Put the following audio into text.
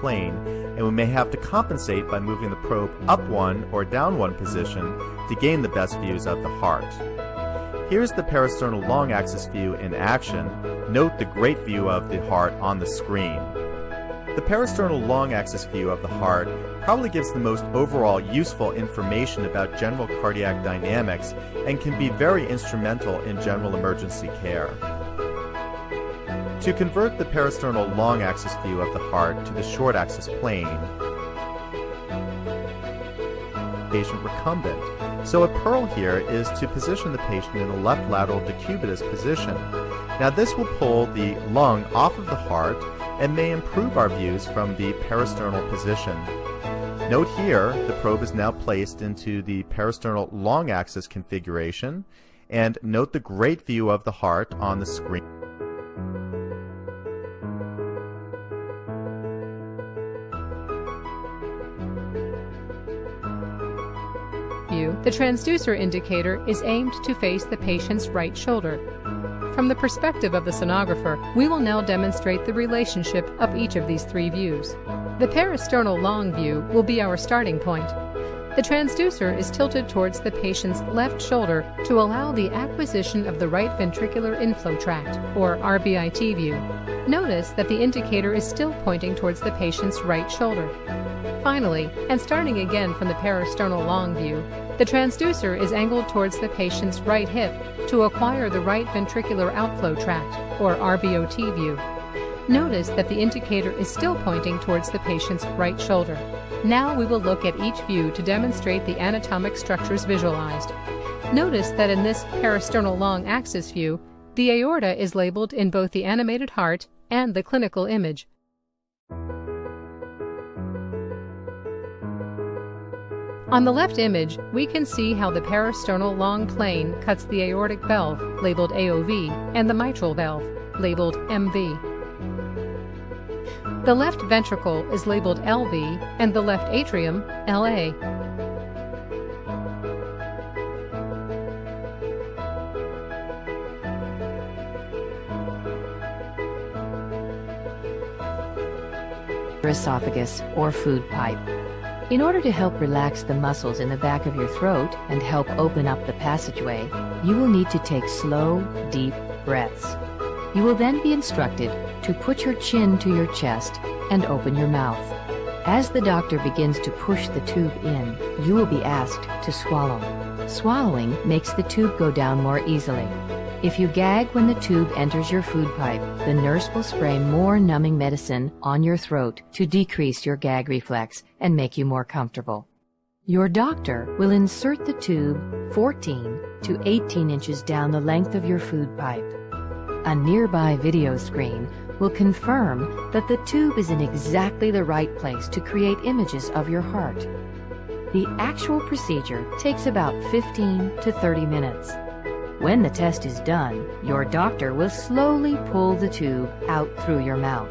Plane, and we may have to compensate by moving the probe up one or down one position to gain the best views of the heart. Here's the parasternal long axis view in action. Note the great view of the heart on the screen. The parasternal long axis view of the heart probably gives the most overall useful information about general cardiac dynamics and can be very instrumental in general emergency care. To convert the parasternal long axis view of the heart to the short axis plane, patient recumbent. So a pearl here is to position the patient in a left lateral decubitus position. Now this will pull the lung off of the heart and may improve our views from the parasternal position. Note here, the probe is now placed into the parasternal long axis configuration, and note the great view of the heart on the screen. The transducer indicator is aimed to face the patient's right shoulder. From the perspective of the sonographer, we will now demonstrate the relationship of each of these three views. The parasternal long view will be our starting point. The transducer is tilted towards the patient's left shoulder to allow the acquisition of the right ventricular inflow tract, or RVIT view. Notice that the indicator is still pointing towards the patient's right shoulder. Finally, and starting again from the parasternal long view, the transducer is angled towards the patient's right hip to acquire the right ventricular outflow tract, or RVOT view. Notice that the indicator is still pointing towards the patient's right shoulder. Now we will look at each view to demonstrate the anatomic structures visualized. Notice that in this parasternal long axis view, the aorta is labeled in both the animated heart and the clinical image. On the left image, we can see how the parasternal long plane cuts the aortic valve, labeled AOV, and the mitral valve, labeled MV. The left ventricle is labeled LV, and the left atrium, LA. Esophagus, or food pipe. In order to help relax the muscles in the back of your throat and help open up the passageway, you will need to take slow, deep breaths. You will then be instructed to put your chin to your chest and open your mouth. As the doctor begins to push the tube in, you will be asked to swallow. Swallowing makes the tube go down more easily. If you gag when the tube enters your food pipe, the nurse will spray more numbing medicine on your throat to decrease your gag reflex and make you more comfortable. Your doctor will insert the tube 14 to 18 inches down the length of your food pipe. A nearby video screen will confirm that the tube is in exactly the right place to create images of your heart. The actual procedure takes about 15 to 30 minutes. When the test is done, your doctor will slowly pull the tube out through your mouth.